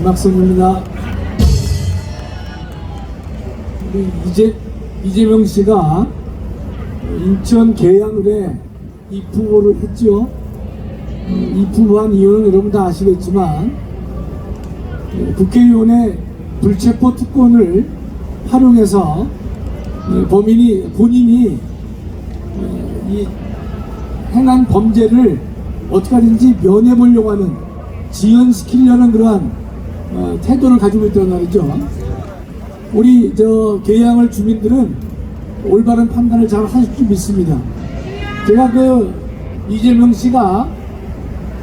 김학선입니다. 우리 이재명 씨가 인천 계양을에 입후보를 했지요. 입후보한 이유는 여러분 다 아시겠지만 국회의원의 불체포 특권을 활용해서 본인이 이 행한 범죄를 어떻게 하든지 면해보려고 하는, 지연시키려는 그러한 태도를 가지고 있다는 말이죠. 우리 계양을 주민들은 올바른 판단을 잘 하실 줄 믿습니다. 제가 이재명 씨가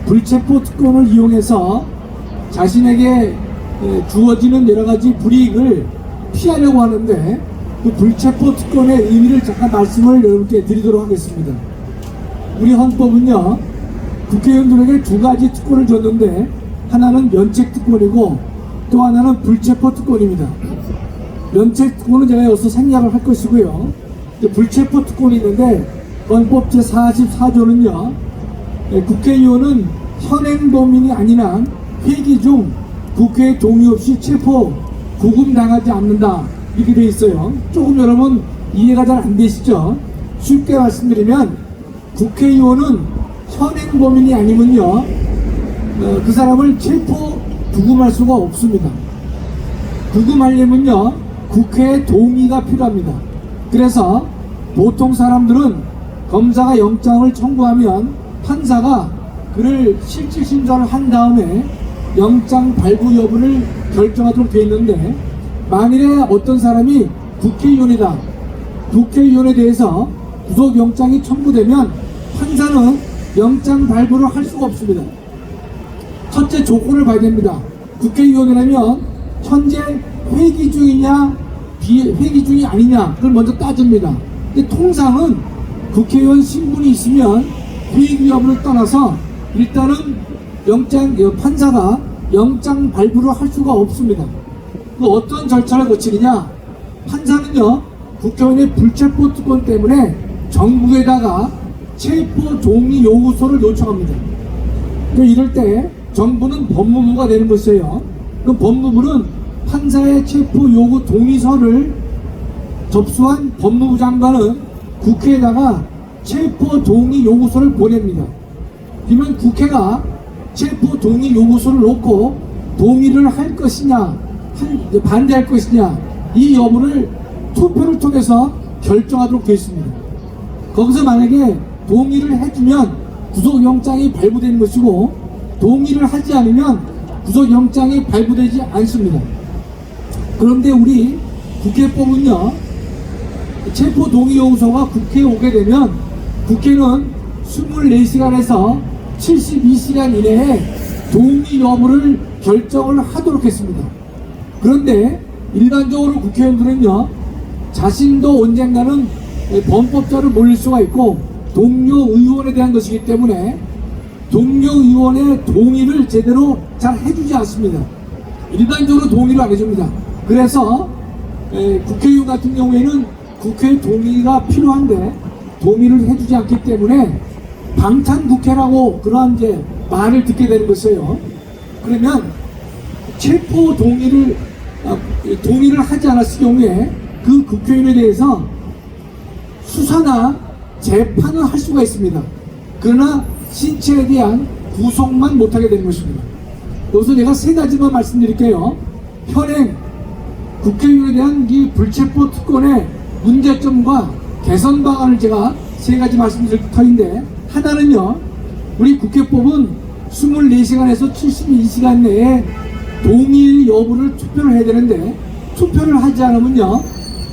불체포 특권을 이용해서 자신에게 주어지는 여러 가지 불이익을 피하려고 하는데, 그 불체포 특권의 의미를 잠깐 말씀을 여러분께 드리도록 하겠습니다. 우리 헌법은요, 국회의원들에게 두 가지 특권을 줬는데, 하나는 면책 특권이고 또 하나는 불체포 특권입니다. 면책 특권은 제가 여기서 생략을 할 것이고요. 불체포 특권이 있는데, 헌법 제44조는요, 국회의원은 현행범인이 아닌 한 회기 중 국회의 동의 없이 체포, 구금당하지 않는다, 이렇게 되어 있어요. 조금 여러분 이해가 잘 안 되시죠? 쉽게 말씀드리면, 국회의원은 현행범인이 아니면요, 그 사람을 체포, 구금할 수가 없습니다. 구금하려면요, 국회의 동의가 필요합니다. 그래서 보통 사람들은 검사가 영장을 청구하면 판사가 그를 실질심사를 한 다음에 영장 발부 여부를 결정하도록 되어 있는데, 만일에 어떤 사람이 국회의원이다, 국회의원에 대해서 구속영장이 청구되면 판사는 영장 발부를 할 수가 없습니다. 첫째 조건을 봐야 됩니다. 국회의원이라면 현재 회기 중이냐 회기 중이 아니냐, 그걸 먼저 따집니다. 근데 통상은 국회의원 신분이 있으면 회기 여부를 떠나서 일단은 판사가 영장 발부를 할 수가 없습니다. 어떤 절차를 거치느냐, 판사는요, 국회의원의 불체포 특권 때문에 정부에다가 체포 동의 요구서를 요청합니다. 이럴 때 정부는 법무부가 되는 것이에요. 그 법무부는 판사의 체포 요구 동의서를 접수한 법무부 장관은 국회에다가 체포 동의 요구서를 보냅니다. 그러면 국회가 체포 동의 요구서를 놓고 동의를 할 것이냐, 반대할 것이냐, 이 여부를 투표를 통해서 결정하도록 되어 있습니다. 거기서 만약에 동의를 해주면 구속영장이 발부되는 것이고, 동의를 하지 않으면 구속영장이 발부되지 않습니다. 그런데 우리 국회법은요, 체포 동의 요구서가 국회에 오게 되면 국회는 24시간에서 72시간 이내에 동의 여부를 결정을 하도록 했습니다. 그런데 일반적으로 국회의원들은요, 자신도 언젠가는 범법자를 몰릴 수가 있고 동료 의원에 대한 것이기 때문에 동료 의원의 동의를 제대로 잘 해주지 않습니다. 일반적으로 동의를 안 해줍니다. 그래서 국회의원 같은 경우에는 국회의 동의가 필요한데 동의를 해주지 않기 때문에 방탄국회라고 그러한 말을 듣게 되는 것이에요. 그러면 체포 동의를 하지 않았을 경우에 그 국회의원에 대해서 수사나 재판을 할 수가 있습니다. 그러나 신체에 대한 구속만 못하게 되는 것입니다. 여기서 제가 세 가지만 말씀드릴게요. 현행 국회의원에 대한 이 불체포 특권의 문제점과 개선 방안을 제가 세 가지 말씀드릴 터인데, 하나는요, 우리 국회법은 24시간에서 72시간 내에 동의 여부를 투표를 해야 되는데, 투표를 하지 않으면요,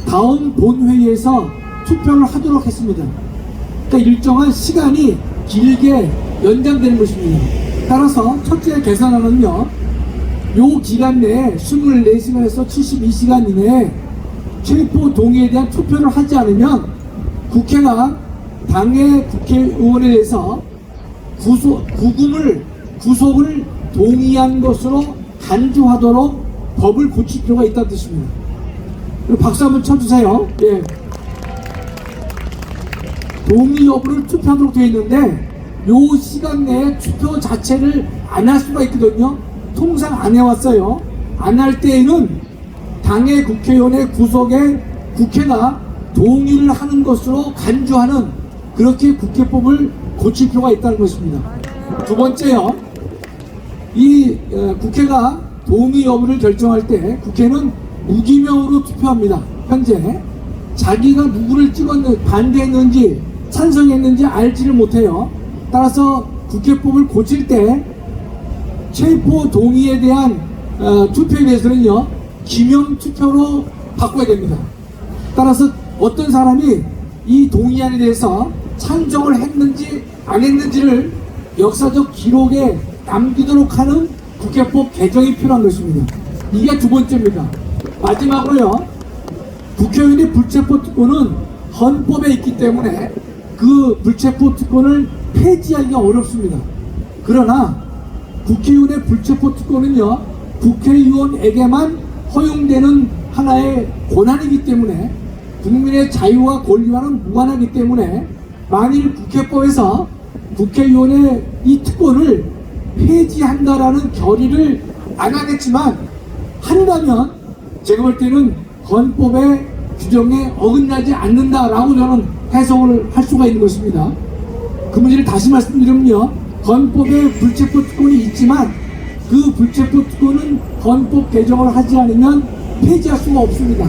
다음 본회의에서 투표를 하도록 했습니다. 그러니까 일정한 시간이 길게 연장되는 것입니다. 따라서 첫째 개선안은요, 요 기간 내에 24시간에서 72시간 이내에 체포 동의에 대한 투표를 하지 않으면 국회가 당의 국회의원에 대해서 구속을 동의한 것으로 간주하도록 법을 고칠 필요가 있다는 뜻입니다. 박수 한번 쳐주세요. 예. 동의 여부를 투표하도록 되어 있는데 요 시간 내에 투표 자체를 안 할 수가 있거든요. 통상 안 해왔어요. 안 할 때에는 당의 국회의원의 구속에 국회가 동의를 하는 것으로 간주하는 그렇게 국회법을 고칠 필요가 있다는 것입니다. 두 번째요. 이 국회가 동의 여부를 결정할 때 국회는 무기명으로 투표합니다. 현재 자기가 누구를 찍었는지 반대했는지 찬성했는지 알지를 못해요. 따라서 국회법을 고칠 때 체포 동의에 대한 투표에 대해서는요 기명 투표로 바꿔야 됩니다. 따라서 어떤 사람이 이 동의안에 대해서 찬성을 했는지 안 했는지를 역사적 기록에 남기도록 하는 국회법 개정이 필요한 것입니다. 이게 두 번째입니다. 마지막으로요, 국회의원의 불체포 특권은 헌법에 있기 때문에 그 불체포 특권을 폐지하기가 어렵습니다. 그러나 국회의원의 불체포 특권은요, 국회의원에게만 허용되는 하나의 권한이기 때문에 국민의 자유와 권리와는 무관하기 때문에 만일 국회법에서 국회의원의 이 특권을 폐지한다라는 결의를 안 하겠지만 한다면 제가 볼 때는 헌법의 규정에 어긋나지 않는다라고 저는 해석을 할 수가 있는 것입니다. 그 문제를 다시 말씀드리면요, 헌법에 불체포 특권이 있지만 그 불체포 특권은 헌법 개정을 하지 않으면 폐지할 수가 없습니다.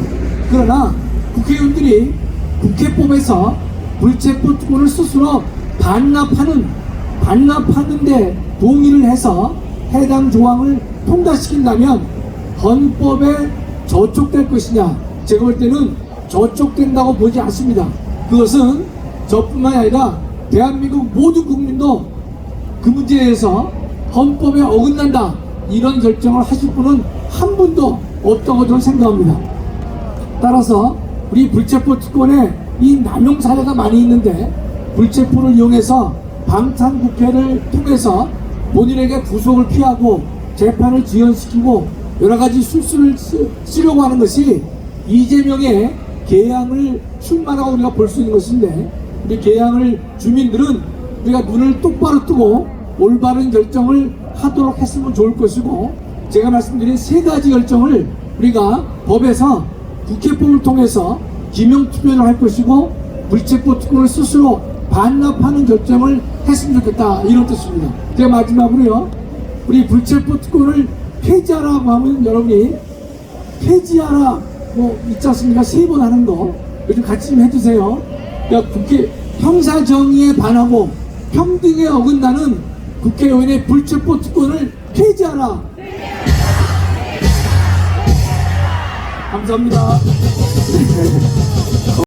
그러나 국회의원들이 국회법에서 불체포 특권을 스스로 반납하는데 동의를 해서 해당 조항을 통과시킨다면 헌법에 저촉될 것이냐, 제가 볼 때는 저촉된다고 보지 않습니다. 그것은 저뿐만이 아니라 대한민국 모든 국민도 그 문제에 대해서 헌법에 어긋난다 이런 결정을 하실 분은 한 분도 없다고 저는 생각합니다. 따라서 우리 불체포 특권에 이 남용 사례가 많이 있는데 불체포를 이용해서 방탄국회를 통해서 본인에게 구속을 피하고 재판을 지연시키고 여러가지 술수를 쓰려고 하는 것이 이재명의 개항을 출마라고 우리가 볼 수 있는 것인데, 우리 개항을 주민들은 우리가 눈을 똑바로 뜨고 올바른 결정을 하도록 했으면 좋을 것이고, 제가 말씀드린 세 가지 결정을 우리가 법에서 국회법을 통해서 기명투표를 할 것이고 불체포 특권을 스스로 반납하는 결정을 했으면 좋겠다, 이런 뜻입니다. 제가 마지막으로요, 우리 불체포 특권을 폐지하라고 하면 여러분이 폐지하라 뭐 있지 않습니까? 3번 하는 거 요즘 같이 좀 해주세요. 그러니까 국회 형사 정의에 반하고 평등에 어긋나는 국회의원의 불체포 특권을 폐지하라. 감사합니다.